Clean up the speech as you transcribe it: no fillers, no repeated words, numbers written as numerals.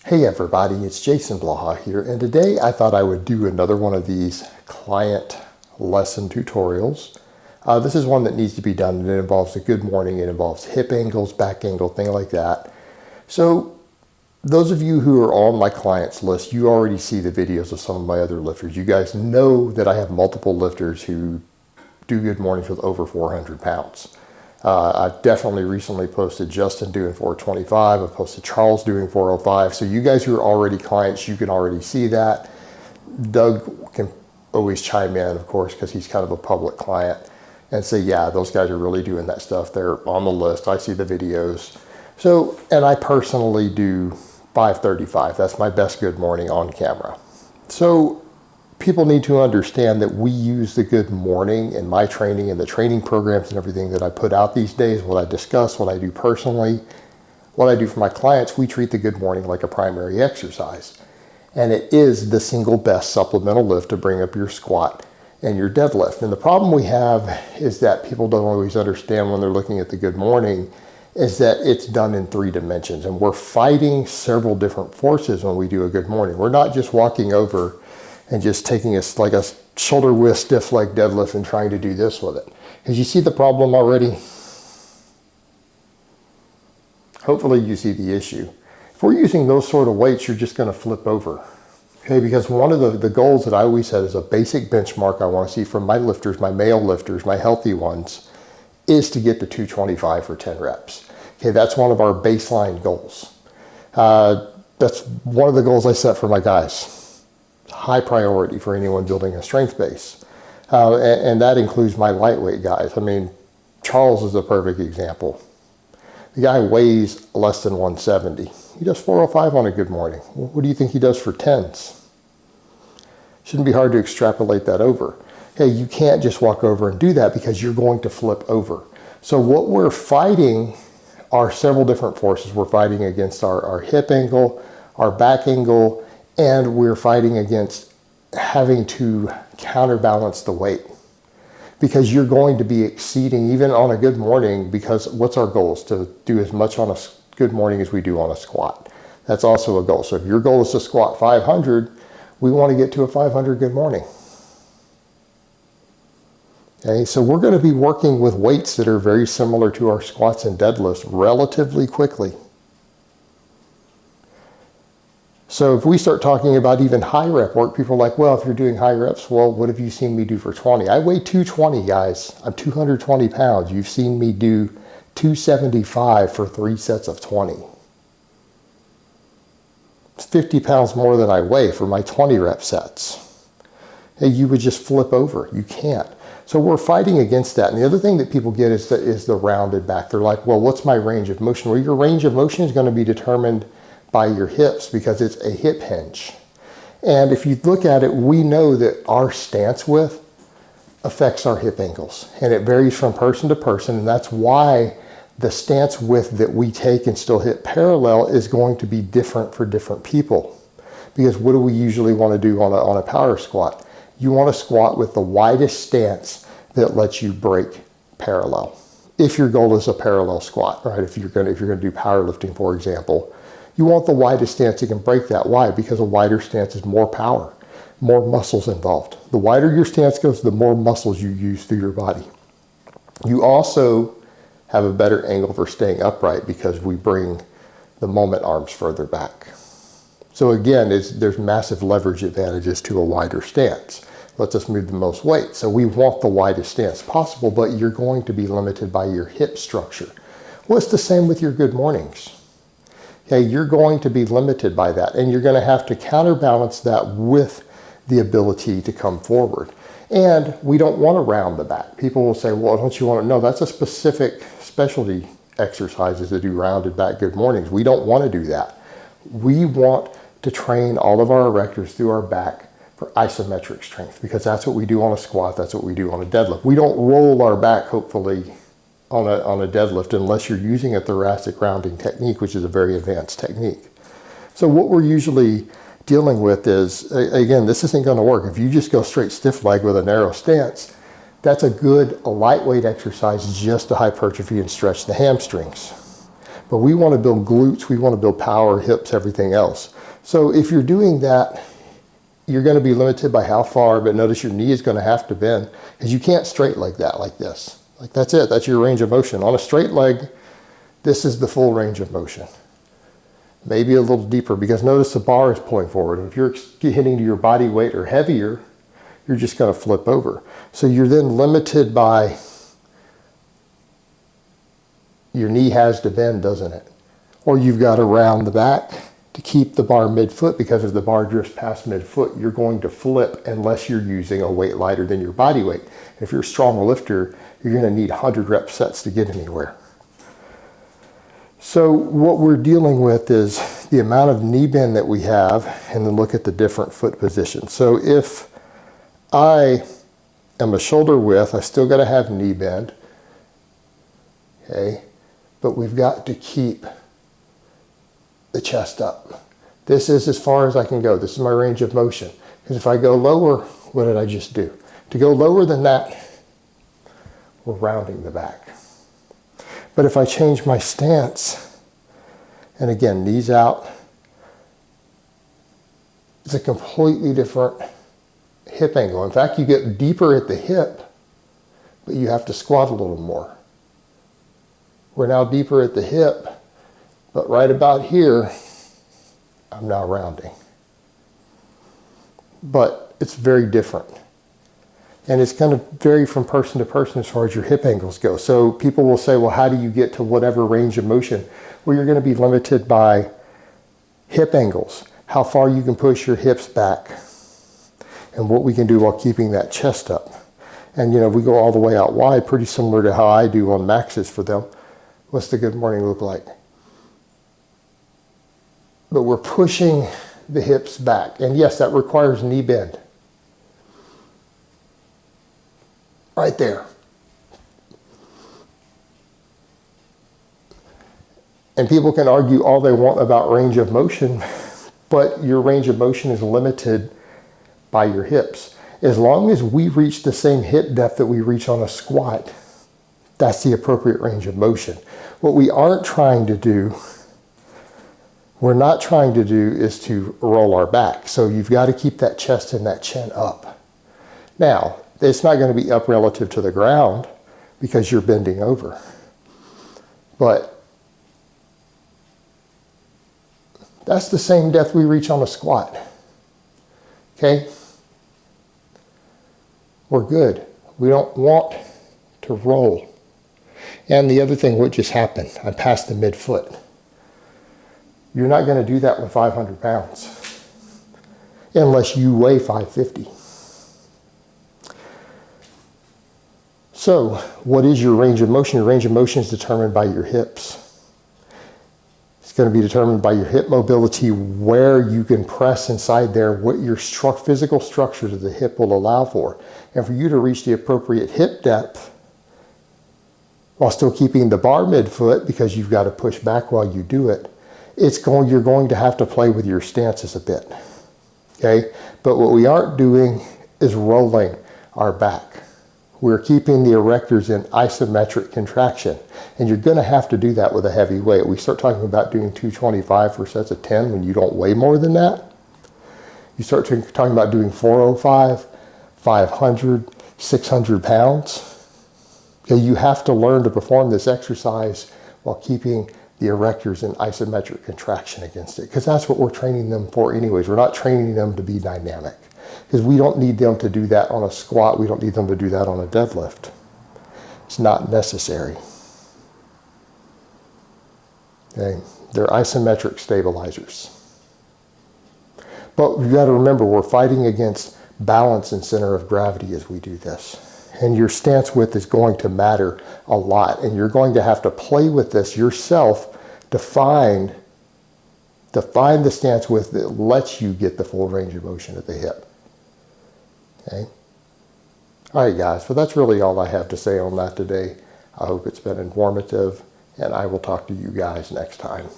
Hey everybody, it's Jason Blaha here, and today I thought I would do another one of these client lesson tutorials. This is one that needs to be done, and it involves a good morning, it involves hip angles, back angle, thing like that. So those of you who are on my clients list, you already see the videos of some of my other lifters. You guys know that I have multiple lifters who do good mornings with over 400 pounds. I've definitely recently posted Justin doing 425. I've posted Charles doing 405. So you guys who are already clients, you can already see that. Doug can always chime in, of course, because he's kind of a public client and say, yeah, those guys are really doing that stuff. They're on the list. I see the videos. So, and I personally do 535. That's my best good morning on camera. So people need to understand that we use the good morning in my training and the training programs and everything that I put out these days, what I discuss, what I do personally, what I do for my clients. We treat the good morning like a primary exercise. And it is the single best supplemental lift to bring up your squat and your deadlift. And the problem we have is that people don't always understand when they're looking at the good morning is that it's done in 3 dimensions. And we're fighting several different forces when we do a good morning. We're not just walking over and just taking like a shoulder width stiff leg deadlift and trying to do this with it. Because you see the problem already? Hopefully you see the issue. If we're using those sort of weights, you're just going to flip over. Okay, because one of the goals that I always set as a basic benchmark I want to see from my lifters, my male lifters, my healthy ones, is to get to 225 for 10 reps. Okay, that's one of our baseline goals. That's one of the goals I set for my guys. High priority for anyone building a strength base. And that includes my lightweight guys. I mean, Charles is a perfect example. The guy weighs less than 170. He does 405 on a good morning. What do you think he does for 10s? Shouldn't be hard to extrapolate that over. Hey, you can't just walk over and do that because you're going to flip over. So what we're fighting are several different forces. We're fighting against our hip angle, our back angle, and we're fighting against having to counterbalance the weight because you're going to be exceeding even on a good morning, because what's our goal is to do as much on a good morning as we do on a squat. That's also a goal. So if your goal is to squat 500, we want to get to a 500 good morning. Okay, so we're going to be working with weights that are very similar to our squats and deadlifts relatively quickly. So if we start talking about even high rep work, people are like, well, if you're doing high reps, well, what have you seen me do for 20? I weigh 220, guys. I'm 220 pounds. You've seen me do 275 for 3 sets of 20. It's 50 pounds more than I weigh for my 20 rep sets. Hey, you would just flip over. You can't. So we're fighting against that. And the other thing that people get is the rounded back. They're like, well, what's my range of motion? Well, your range of motion is going to be determined by your hips because it's a hip hinge. And if you look at it, we know that our stance width affects our hip angles, and it varies from person to person, and that's why the stance width that we take and still hit parallel is going to be different for different people. Because what do we usually want to do on a power squat? You want to squat with the widest stance that lets you break parallel. If your goal is a parallel squat, right? If you're going to do powerlifting, for example, you want the widest stance that can break that. Why? Because a wider stance is more power, more muscles involved. The wider your stance goes, the more muscles you use through your body. You also have a better angle for staying upright because we bring the moment arms further back. So again, there's massive leverage advantages to a wider stance. Lets us move the most weight. So we want the widest stance possible, but you're going to be limited by your hip structure. Well, it's the same with your good mornings. Okay, you're going to be limited by that, and you're going to have to counterbalance that with the ability to come forward. And we don't want to round the back. People will say, well, don't you want to? No, that's a specific specialty exercises to do rounded back good mornings. We don't want to do that. We want to train all of our erectors through our back for isometric strength, because that's what we do on a squat. That's what we do on a deadlift. We don't roll our back, hopefully, on a deadlift unless you're using a thoracic rounding technique, which is a very advanced technique. So what we're usually dealing with is, again, this isn't going to work. If you just go straight stiff leg with a narrow stance, that's a lightweight exercise just to hypertrophy and stretch the hamstrings. But we want to build glutes, we want to build power, hips, everything else. So if you're doing that, you're going to be limited by how far, but notice your knee is going to have to bend because you can't straight leg that like this. Like that's it. That's your range of motion. On a straight leg, this is the full range of motion. Maybe a little deeper because notice the bar is pulling forward. If you're hitting to your body weight or heavier, you're just going to flip over. So you're then limited by your knee has to bend, doesn't it? Or you've got to round the back to keep the bar midfoot, because if the bar drifts past midfoot, you're going to flip unless you're using a weight lighter than your body weight. If you're a strong lifter, you're going to need 100 rep sets to get anywhere. So what we're dealing with is the amount of knee bend that we have, and then look at the different foot positions. So if I am a shoulder width, I still got to have knee bend. Okay, but we've got to keep the chest up. This is as far as I can go. This is my range of motion. Because if I go lower, what did I just do? To go lower than that, we're rounding the back. But if I change my stance, and again, knees out, it's a completely different hip angle. In fact, you get deeper at the hip, but you have to squat a little more. We're now deeper at the hip, but right about here, I'm now rounding. But it's very different. And it's going to vary from person to person as far as your hip angles go. So people will say, well, how do you get to whatever range of motion? Well, you're going to be limited by hip angles, how far you can push your hips back, and what we can do while keeping that chest up. And you know, we go all the way out wide, pretty similar to how I do on maxes for them. What's the good morning look like? But we're pushing the hips back. And yes, that requires knee bend. Right there. And people can argue all they want about range of motion, but your range of motion is limited by your hips. As long as we reach the same hip depth that we reach on a squat, that's the appropriate range of motion. What we aren't trying to do, we're not trying to do is to roll our back. So you've got to keep that chest and that chin up. Now, it's not going to be up relative to the ground because you're bending over. But that's the same depth we reach on a squat. Okay? We're good. We don't want to roll. And the other thing, what just happened? I passed the midfoot. You're not going to do that with 500 pounds unless you weigh 550. So, what is your range of motion? Your range of motion is determined by your hips. It's going to be determined by your hip mobility, where you can press inside there, what your physical structures of the hip will allow for. And for you to reach the appropriate hip depth, while still keeping the bar midfoot, because you've got to push back while you do it, you're going to have to play with your stances a bit. Okay? But what we aren't doing is rolling our back. We're keeping the erectors in isometric contraction. And you're going to have to do that with a heavy weight. We start talking about doing 225 for sets of 10 when you don't weigh more than that. You start talking about doing 405, 500, 600 pounds. Okay, you have to learn to perform this exercise while keeping the erectors in isometric contraction against it. Because that's what we're training them for anyways. We're not training them to be dynamic. Because we don't need them to do that on a squat. We don't need them to do that on a deadlift. It's not necessary. Okay? They're isometric stabilizers. But you've got to remember, we're fighting against balance and center of gravity as we do this. And your stance width is going to matter a lot. And you're going to have to play with this yourself to find the stance width that lets you get the full range of motion at the hip. Okay? All right, guys. So that's really all I have to say on that today. I hope it's been informative, and I will talk to you guys next time.